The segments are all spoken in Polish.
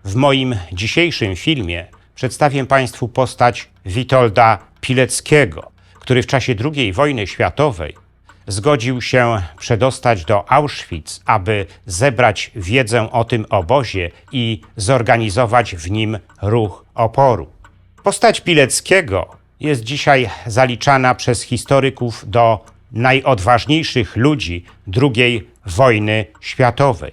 W moim dzisiejszym filmie przedstawię Państwu postać Witolda Pileckiego, który w czasie II wojny światowej zgodził się przedostać do Auschwitz, aby zebrać wiedzę o tym obozie i zorganizować w nim ruch oporu. Postać Pileckiego jest dzisiaj zaliczana przez historyków do najodważniejszych ludzi II wojny światowej.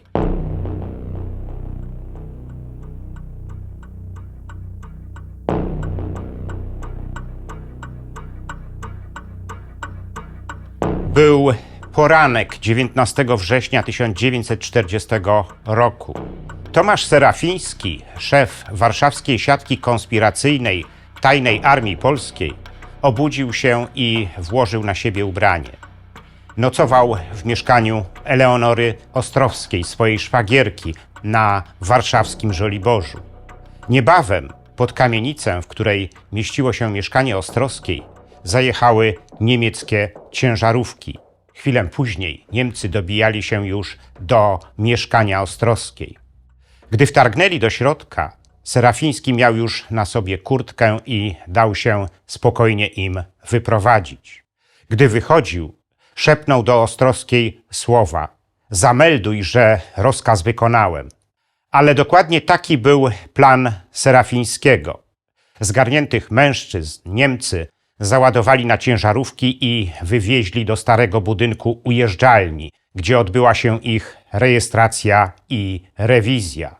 Był poranek 19 września 1940 roku. Tomasz Serafiński, szef warszawskiej siatki konspiracyjnej Tajnej Armii Polskiej, obudził się i włożył na siebie ubranie. Nocował w mieszkaniu Eleonory Ostrowskiej, swojej szwagierki, na warszawskim Żoliborzu. Niebawem pod kamienicę, w której mieściło się mieszkanie Ostrowskiej, zajechały niemieckie ciężarówki. Chwilę później Niemcy dobijali się już do mieszkania Ostrowskiej. Gdy wtargnęli do środka, Serafiński miał już na sobie kurtkę i dał się spokojnie im wyprowadzić. Gdy wychodził, szepnął do Ostrowskiej słowa: zamelduj, że rozkaz wykonałem. Ale dokładnie taki był plan Serafińskiego. Zgarniętych mężczyzn Niemcy załadowali na ciężarówki i wywieźli do starego budynku ujeżdżalni, gdzie odbyła się ich rejestracja i rewizja.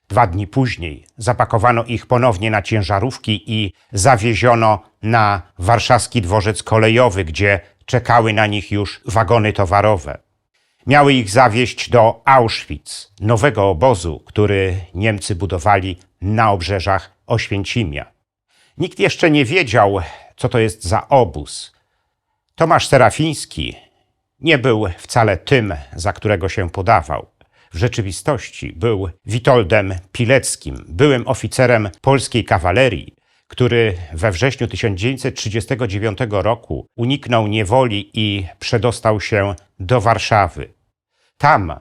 2 dni później zapakowano ich ponownie na ciężarówki i zawieziono na warszawski dworzec kolejowy, gdzie czekały na nich już wagony towarowe. Miały ich zawieźć do Auschwitz, nowego obozu, który Niemcy budowali na obrzeżach Oświęcimia. Nikt jeszcze nie wiedział, co to jest za obóz. Tomasz Serafiński nie był wcale tym, za którego się podawał. W rzeczywistości był Witoldem Pileckim, byłym oficerem polskiej kawalerii, który we wrześniu 1939 roku uniknął niewoli i przedostał się do Warszawy. Tam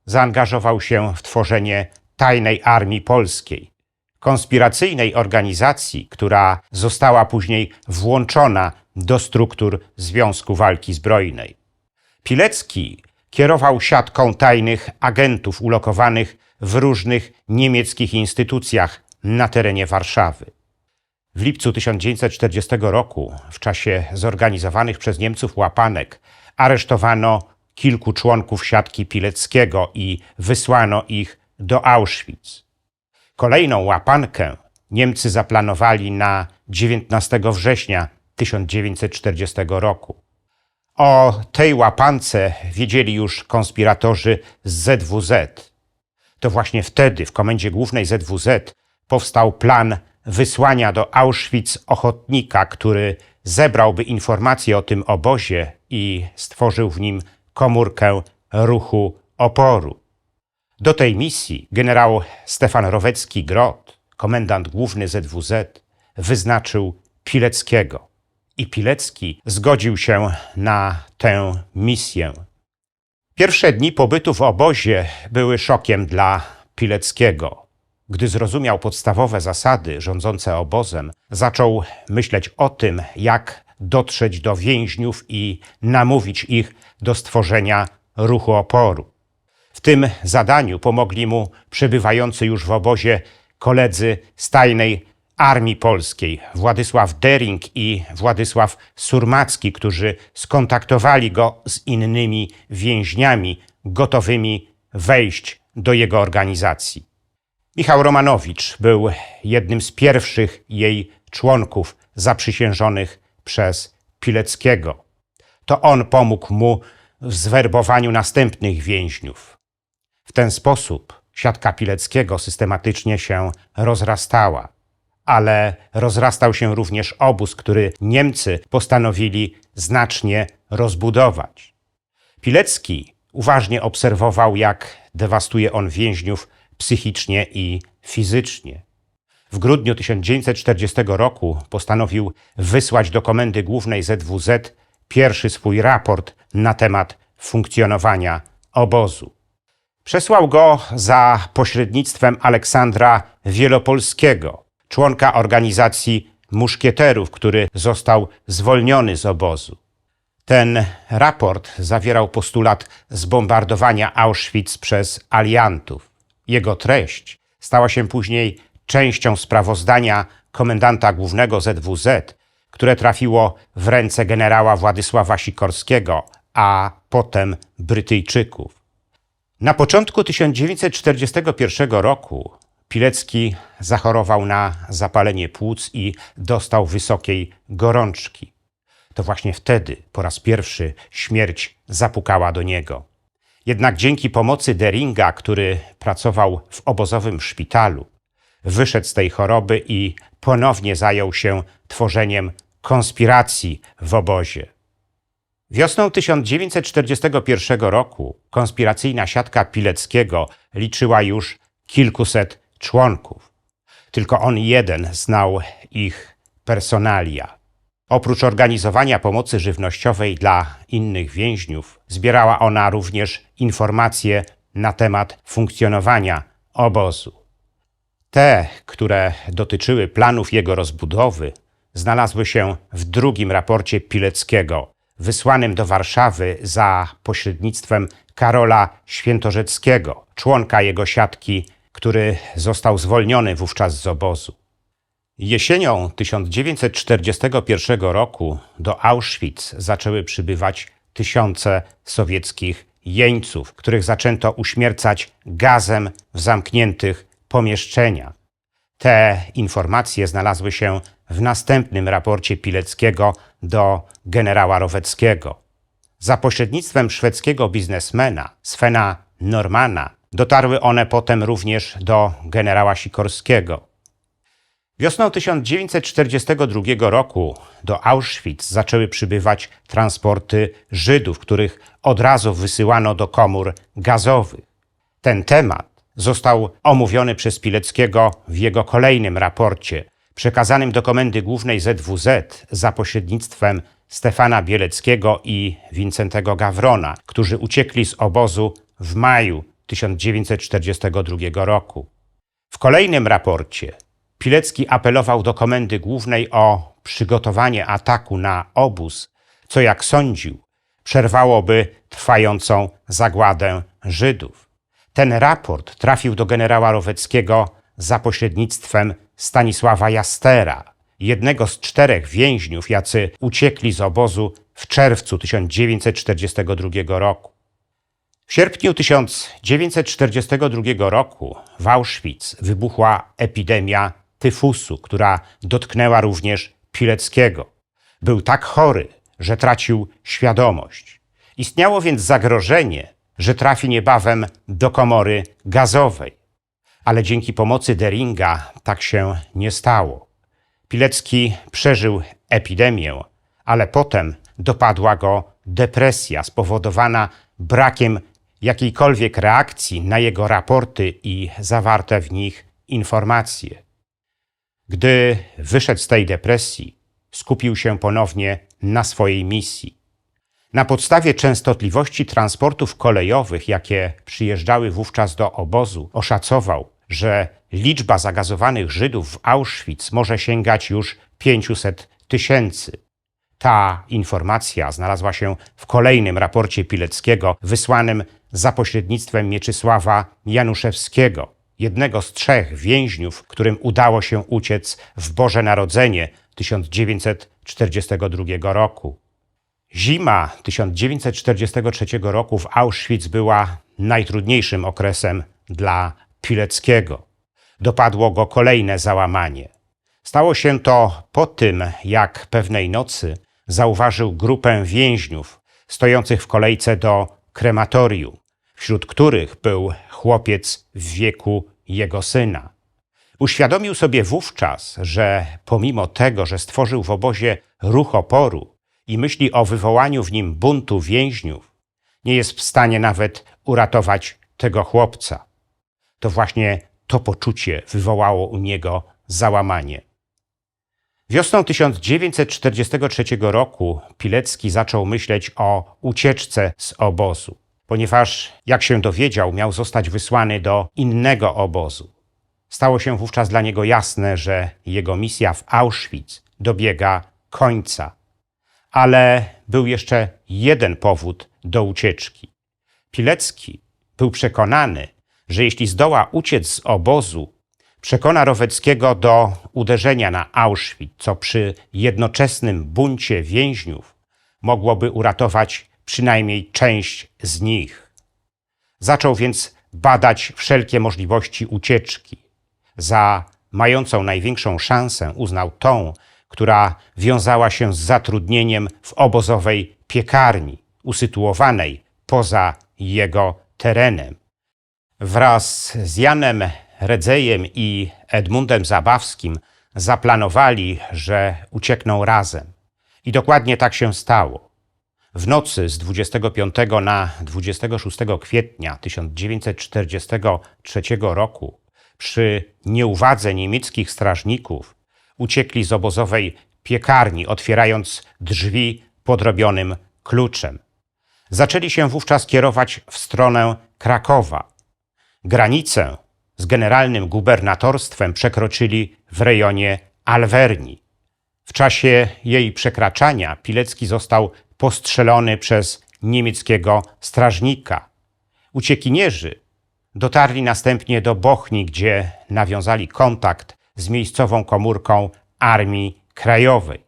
zaangażował się w tworzenie Tajnej Armii Polskiej, konspiracyjnej organizacji, która została później włączona do struktur Związku Walki Zbrojnej. Pilecki kierował siatką tajnych agentów ulokowanych w różnych niemieckich instytucjach na terenie Warszawy. W lipcu 1940 roku, w czasie zorganizowanych przez Niemców łapanek, aresztowano kilku członków siatki Pileckiego i wysłano ich do Auschwitz. Kolejną łapankę Niemcy zaplanowali na 19 września 1940 roku. O tej łapance wiedzieli już konspiratorzy z ZWZ. To właśnie wtedy w Komendzie Głównej ZWZ powstał plan wysłania do Auschwitz ochotnika, który zebrałby informacje o tym obozie i stworzył w nim komórkę ruchu oporu. Do tej misji generał Stefan Rowecki-Grot, komendant główny ZWZ, wyznaczył Pileckiego. I Pilecki zgodził się na tę misję. Pierwsze dni pobytu w obozie były szokiem dla Pileckiego. Gdy zrozumiał podstawowe zasady rządzące obozem, zaczął myśleć o tym, jak dotrzeć do więźniów i namówić ich do stworzenia ruchu oporu. W tym zadaniu pomogli mu przebywający już w obozie koledzy z Tajnej Armii Polskiej, Władysław Dering i Władysław Surmacki, którzy skontaktowali go z innymi więźniami gotowymi wejść do jego organizacji. Michał Romanowicz był jednym z pierwszych jej członków zaprzysiężonych przez Pileckiego. To on pomógł mu w zwerbowaniu następnych więźniów. W ten sposób siatka Pileckiego systematycznie się rozrastała, ale rozrastał się również obóz, który Niemcy postanowili znacznie rozbudować. Pilecki uważnie obserwował, jak dewastuje on więźniów psychicznie i fizycznie. W grudniu 1940 roku postanowił wysłać do Komendy Głównej ZWZ pierwszy swój raport na temat funkcjonowania obozu. Przesłał go za pośrednictwem Aleksandra Wielopolskiego, członka organizacji muszkieterów, który został zwolniony z obozu. Ten raport zawierał postulat zbombardowania Auschwitz przez aliantów. Jego treść stała się później częścią sprawozdania komendanta głównego ZWZ, które trafiło w ręce generała Władysława Sikorskiego, a potem Brytyjczyków. Na początku 1941 roku Pilecki zachorował na zapalenie płuc i dostał wysokiej gorączki. To właśnie wtedy po raz pierwszy śmierć zapukała do niego. Jednak dzięki pomocy Deringa, który pracował w obozowym szpitalu, wyszedł z tej choroby i ponownie zajął się tworzeniem konspiracji w obozie. Wiosną 1941 roku konspiracyjna siatka Pileckiego liczyła już kilkuset członków. Tylko on jeden znał ich personalia. Oprócz organizowania pomocy żywnościowej dla innych więźniów, zbierała ona również informacje na temat funkcjonowania obozu. Te, które dotyczyły planów jego rozbudowy, znalazły się w drugim raporcie Pileckiego, wysłanym do Warszawy za pośrednictwem Karola Świętorzeckiego, członka jego siatki, który został zwolniony wówczas z obozu. Jesienią 1941 roku do Auschwitz zaczęły przybywać tysiące sowieckich jeńców, których zaczęto uśmiercać gazem w zamkniętych pomieszczeniach. Te informacje znalazły się w następnym raporcie Pileckiego do generała Roweckiego. Za pośrednictwem szwedzkiego biznesmena Svena Normana dotarły one potem również do generała Sikorskiego. Wiosną 1942 roku do Auschwitz zaczęły przybywać transporty Żydów, których od razu wysyłano do komór gazowych. Ten temat został omówiony przez Pileckiego w jego kolejnym raporcie, przekazanym do Komendy Głównej ZWZ za pośrednictwem Stefana Bieleckiego i Wincentego Gawrona, którzy uciekli z obozu w maju 1942 roku. W kolejnym raporcie Pilecki apelował do Komendy Głównej o przygotowanie ataku na obóz, co jak sądził, przerwałoby trwającą zagładę Żydów. Ten raport trafił do generała Roweckiego za pośrednictwem Stanisława Jastera, jednego z 4 więźniów, jacy uciekli z obozu w czerwcu 1942 roku. W sierpniu 1942 roku w Auschwitz wybuchła epidemia tyfusu, która dotknęła również Pileckiego. Był tak chory, że tracił świadomość. Istniało więc zagrożenie, że trafi niebawem do komory gazowej. Ale dzięki pomocy Deringa tak się nie stało. Pilecki przeżył epidemię, ale potem dopadła go depresja spowodowana brakiem jakiejkolwiek reakcji na jego raporty i zawarte w nich informacje. Gdy wyszedł z tej depresji, skupił się ponownie na swojej misji. Na podstawie częstotliwości transportów kolejowych, jakie przyjeżdżały wówczas do obozu, oszacował, że liczba zagazowanych Żydów w Auschwitz może sięgać już 500 000. Ta informacja znalazła się w kolejnym raporcie Pileckiego, wysłanym za pośrednictwem Mieczysława Januszewskiego, jednego z 3 więźniów, którym udało się uciec w Boże Narodzenie 1942 roku. Zima 1943 roku w Auschwitz była najtrudniejszym okresem dla Pileckiego. Dopadło go kolejne załamanie. Stało się to po tym, jak pewnej nocy zauważył grupę więźniów stojących w kolejce do krematorium, wśród których był chłopiec w wieku jego syna. Uświadomił sobie wówczas, że pomimo tego, że stworzył w obozie ruch oporu i myśli o wywołaniu w nim buntu więźniów, nie jest w stanie nawet uratować tego chłopca. To właśnie to poczucie wywołało u niego załamanie. Wiosną 1943 roku Pilecki zaczął myśleć o ucieczce z obozu. ponieważ, jak się dowiedział, miał zostać wysłany do innego obozu. Stało się wówczas dla niego jasne, że jego misja w Auschwitz dobiega końca. Ale był jeszcze jeden powód do ucieczki. Pilecki był przekonany, że jeśli zdoła uciec z obozu, przekona Roweckiego do uderzenia na Auschwitz, co przy jednoczesnym buncie więźniów mogłoby uratować przynajmniej część z nich. Zaczął więc badać wszelkie możliwości ucieczki. Za mającą największą szansę uznał tą, która wiązała się z zatrudnieniem w obozowej piekarni, usytuowanej poza jego terenem. Wraz z Janem Redzejem i Edmundem Zabawskim zaplanowali, że uciekną razem. I dokładnie tak się stało. W nocy z 25 na 26 kwietnia 1943 roku przy nieuwadze niemieckich strażników uciekli z obozowej piekarni, otwierając drzwi podrobionym kluczem. Zaczęli się wówczas kierować w stronę Krakowa. Granicę z generalnym gubernatorstwem przekroczyli w rejonie Alwerni. W czasie jej przekraczania Pilecki został postrzelony przez niemieckiego strażnika. Uciekinierzy dotarli następnie do Bochni, gdzie nawiązali kontakt z miejscową komórką Armii Krajowej.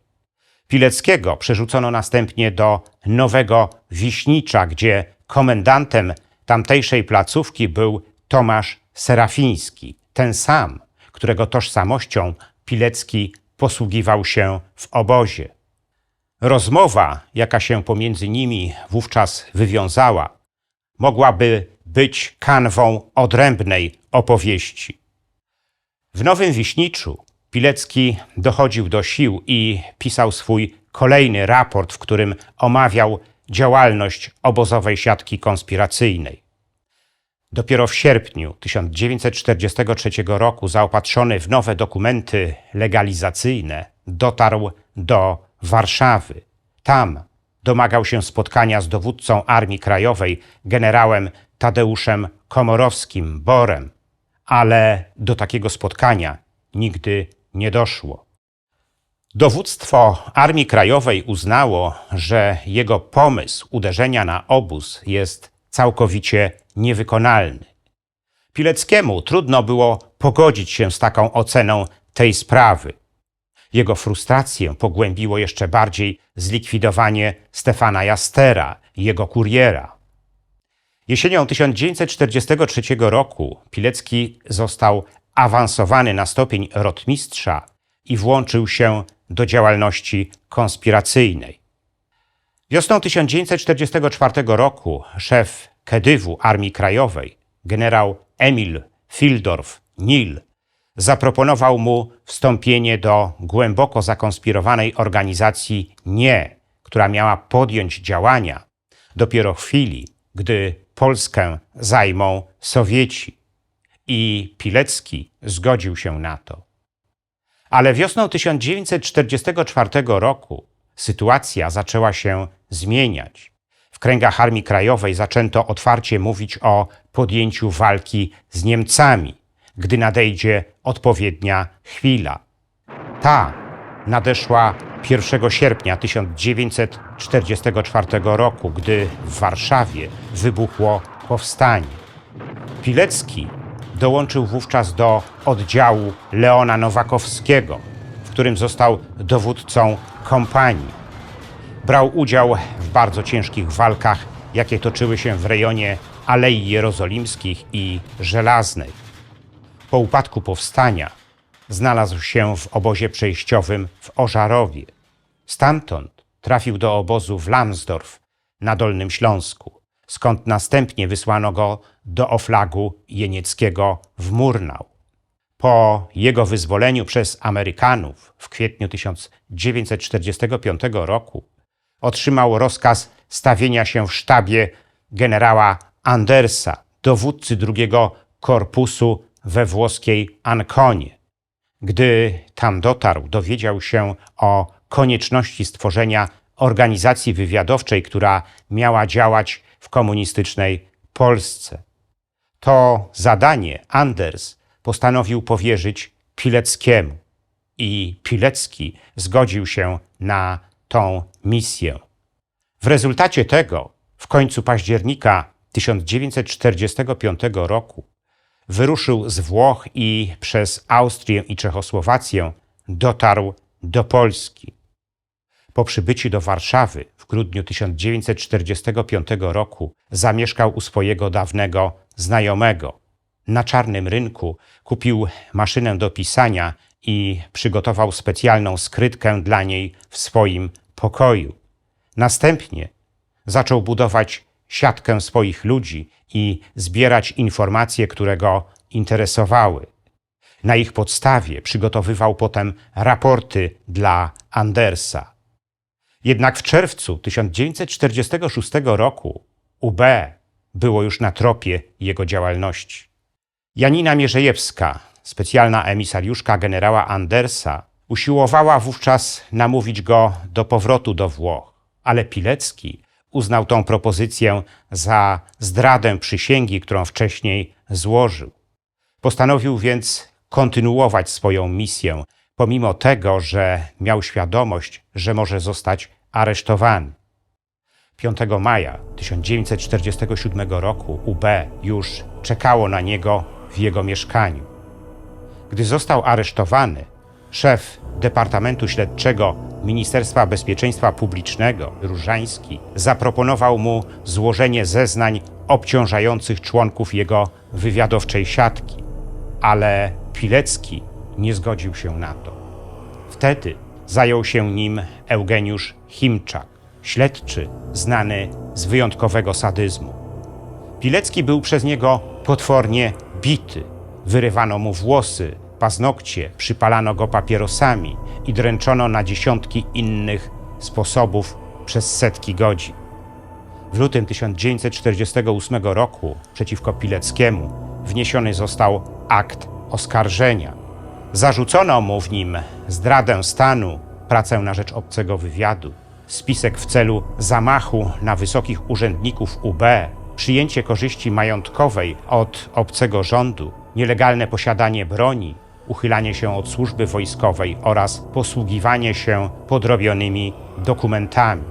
Pileckiego przerzucono następnie do Nowego Wiśnicza, gdzie komendantem tamtejszej placówki był Tomasz Serafiński, ten sam, którego tożsamością Pilecki posługiwał się w obozie. Rozmowa, jaka się pomiędzy nimi wówczas wywiązała, mogłaby być kanwą odrębnej opowieści. W Nowym Wiśniczu Pilecki dochodził do sił i pisał swój kolejny raport, w którym omawiał działalność obozowej siatki konspiracyjnej. Dopiero w sierpniu 1943 roku, zaopatrzony w nowe dokumenty legalizacyjne, dotarł do Warszawy. Tam domagał się spotkania z dowódcą Armii Krajowej, generałem Tadeuszem Komorowskim-Borem, ale do takiego spotkania nigdy nie doszło. Dowództwo Armii Krajowej uznało, że jego pomysł uderzenia na obóz jest całkowicie niewykonalny. Pileckiemu trudno było pogodzić się z taką oceną tej sprawy. Jego frustrację pogłębiło jeszcze bardziej zlikwidowanie Stefana Jastera i jego kuriera. Jesienią 1943 roku Pilecki został awansowany na stopień rotmistrza i włączył się do działalności konspiracyjnej. Wiosną 1944 roku szef Kedywu Armii Krajowej, generał Emil Fildorf-Nil, zaproponował mu wstąpienie do głęboko zakonspirowanej organizacji NIE, która miała podjąć działania dopiero w chwili, gdy Polskę zajmą Sowieci. I Pilecki zgodził się na to. Ale wiosną 1944 roku sytuacja zaczęła się zmieniać. W kręgach Armii Krajowej zaczęto otwarcie mówić o podjęciu walki z Niemcami, gdy nadejdzie odpowiednia chwila. Ta nadeszła 1 sierpnia 1944 roku, gdy w Warszawie wybuchło powstanie. Pilecki dołączył wówczas do oddziału Leona Nowakowskiego, w którym został dowódcą kompanii. Brał udział w bardzo ciężkich walkach, jakie toczyły się w rejonie Alei Jerozolimskich i Żelaznej. Po upadku powstania znalazł się w obozie przejściowym w Ożarowie. Stamtąd trafił do obozu w Lambsdorff na Dolnym Śląsku, skąd następnie wysłano go do Oflagu Jenieckiego w Murnau. Po jego wyzwoleniu przez Amerykanów w kwietniu 1945 roku otrzymał rozkaz stawienia się w sztabie generała Andersa, dowódcy drugiego korpusu we włoskiej Anconie. Gdy tam dotarł, dowiedział się o konieczności stworzenia organizacji wywiadowczej, która miała działać w komunistycznej Polsce. To zadanie Anders postanowił powierzyć Pileckiemu i Pilecki zgodził się na tą misję. W rezultacie tego w końcu października 1945 roku wyruszył z Włoch i przez Austrię i Czechosłowację dotarł do Polski. Po przybyciu do Warszawy w grudniu 1945 roku zamieszkał u swojego dawnego znajomego. Na czarnym rynku kupił maszynę do pisania i przygotował specjalną skrytkę dla niej w swoim pokoju. Następnie zaczął budować siatkę swoich ludzi i zbierać informacje, które go interesowały. Na ich podstawie przygotowywał potem raporty dla Andersa. Jednak w czerwcu 1946 roku UB było już na tropie jego działalności. Janina Mierzejewska, specjalna emisariuszka generała Andersa, usiłowała wówczas namówić go do powrotu do Włoch, ale Pilecki uznał tą propozycję za zdradę przysięgi, którą wcześniej złożył. Postanowił więc kontynuować swoją misję, pomimo tego, że miał świadomość, że może zostać aresztowany. 5 maja 1947 roku UB już czekało na niego w jego mieszkaniu. Gdy został aresztowany, szef Departamentu Śledczego Ministerstwa Bezpieczeństwa Publicznego Różański zaproponował mu złożenie zeznań obciążających członków jego wywiadowczej siatki, ale Pilecki nie zgodził się na to. Wtedy zajął się nim Eugeniusz Chimczak, śledczy znany z wyjątkowego sadyzmu. Pilecki był przez niego potwornie bity. Wyrywano mu włosy, paznokcie, przypalano go papierosami i dręczono na dziesiątki innych sposobów przez setki godzin. W lutym 1948 roku przeciwko Pileckiemu wniesiony został akt oskarżenia. Zarzucono mu w nim zdradę stanu, pracę na rzecz obcego wywiadu, spisek w celu zamachu na wysokich urzędników UB, przyjęcie korzyści majątkowej od obcego rządu, nielegalne posiadanie broni, uchylanie się od służby wojskowej oraz posługiwanie się podrobionymi dokumentami.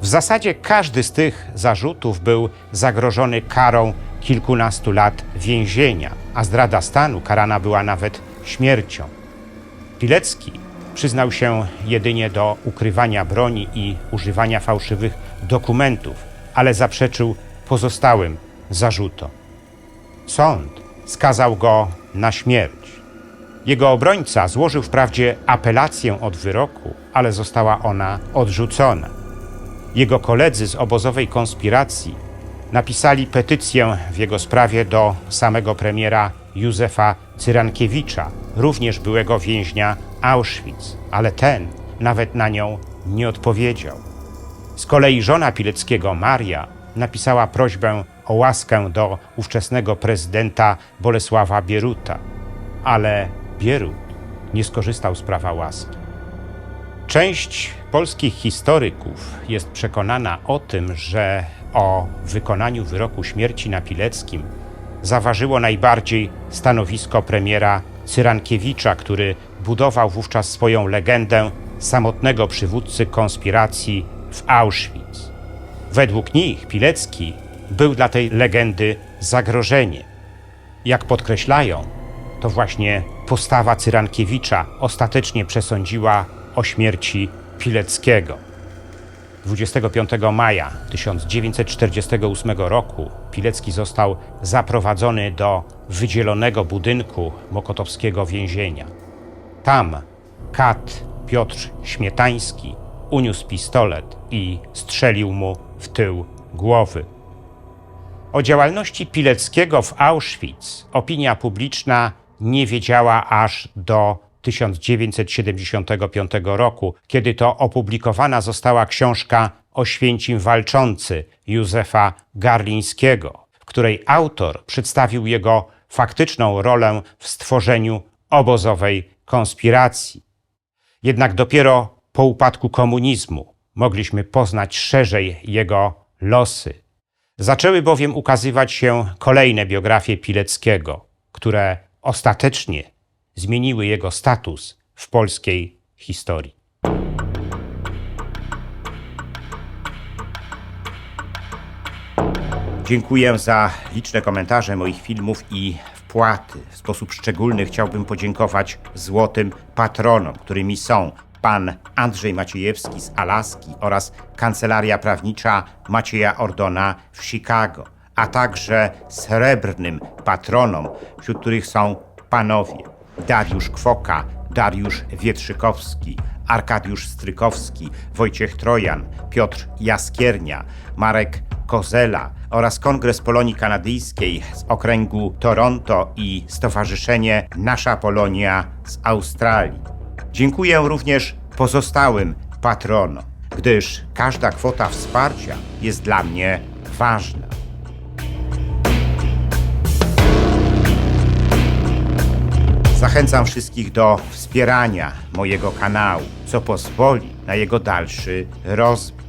W zasadzie każdy z tych zarzutów był zagrożony karą kilkunastu lat więzienia, a zdrada stanu karana była nawet śmiercią. Pilecki przyznał się jedynie do ukrywania broni i używania fałszywych dokumentów, ale zaprzeczył pozostałym zarzutom. Sąd skazał go na śmierć. Jego obrońca złożył wprawdzie apelację od wyroku, ale została ona odrzucona. Jego koledzy z obozowej konspiracji napisali petycję w jego sprawie do samego premiera Józefa Cyrankiewicza, również byłego więźnia Auschwitz, ale ten nawet na nią nie odpowiedział. Z kolei żona Pileckiego, Maria, napisała prośbę o łaskę do ówczesnego prezydenta Bolesława Bieruta, ale Bierut nie skorzystał z prawa łaski. Część polskich historyków jest przekonana o tym, że o wykonaniu wyroku śmierci na Pileckim zaważyło najbardziej stanowisko premiera Cyrankiewicza, który budował wówczas swoją legendę samotnego przywódcy konspiracji w Auschwitz. Według nich Pilecki był dla tej legendy zagrożeniem. Jak podkreślają, to właśnie postawa Cyrankiewicza ostatecznie przesądziła o śmierci Pileckiego. 25 maja 1948 roku Pilecki został zaprowadzony do wydzielonego budynku mokotowskiego więzienia. Tam kat Piotr Śmietański uniósł pistolet i strzelił mu w tył głowy. O działalności Pileckiego w Auschwitz opinia publiczna nie wiedziała aż do 1975 roku, kiedy to opublikowana została książka Oświęcim walczący Józefa Garlińskiego, w której autor przedstawił jego faktyczną rolę w stworzeniu obozowej konspiracji. Jednak dopiero po upadku komunizmu mogliśmy poznać szerzej jego losy. Zaczęły bowiem ukazywać się kolejne biografie Pileckiego, które ostatecznie zmieniły jego status w polskiej historii. Dziękuję za liczne komentarze moich filmów i wpłaty. W sposób szczególny chciałbym podziękować złotym patronom, którymi są pan Andrzej Maciejewski z Alaski oraz Kancelaria Prawnicza Macieja Ordona w Chicago, a także srebrnym patronom, wśród których są panowie Dariusz Kwoka, Dariusz Wietrzykowski, Arkadiusz Strykowski, Wojciech Trojan, Piotr Jaskiernia, Marek Kozela oraz Kongres Polonii Kanadyjskiej z okręgu Toronto i Stowarzyszenie Nasza Polonia z Australii. Dziękuję również pozostałym patronom, gdyż każda kwota wsparcia jest dla mnie ważna. Zachęcam wszystkich do wspierania mojego kanału, co pozwoli na jego dalszy rozwój.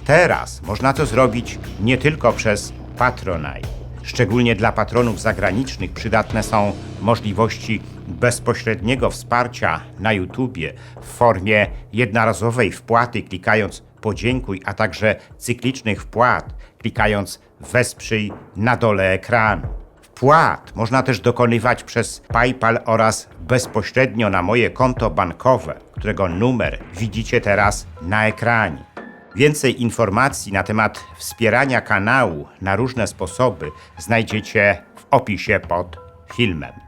Teraz można to zrobić nie tylko przez Patronite. Szczególnie dla patronów zagranicznych przydatne są możliwości bezpośredniego wsparcia na YouTubie w formie jednorazowej wpłaty klikając podziękuj, a także cyklicznych wpłat klikając wesprzyj na dole ekranu. Wpłat można też dokonywać przez PayPal oraz bezpośrednio na moje konto bankowe, którego numer widzicie teraz na ekranie. Więcej informacji na temat wspierania kanału na różne sposoby znajdziecie w opisie pod filmem.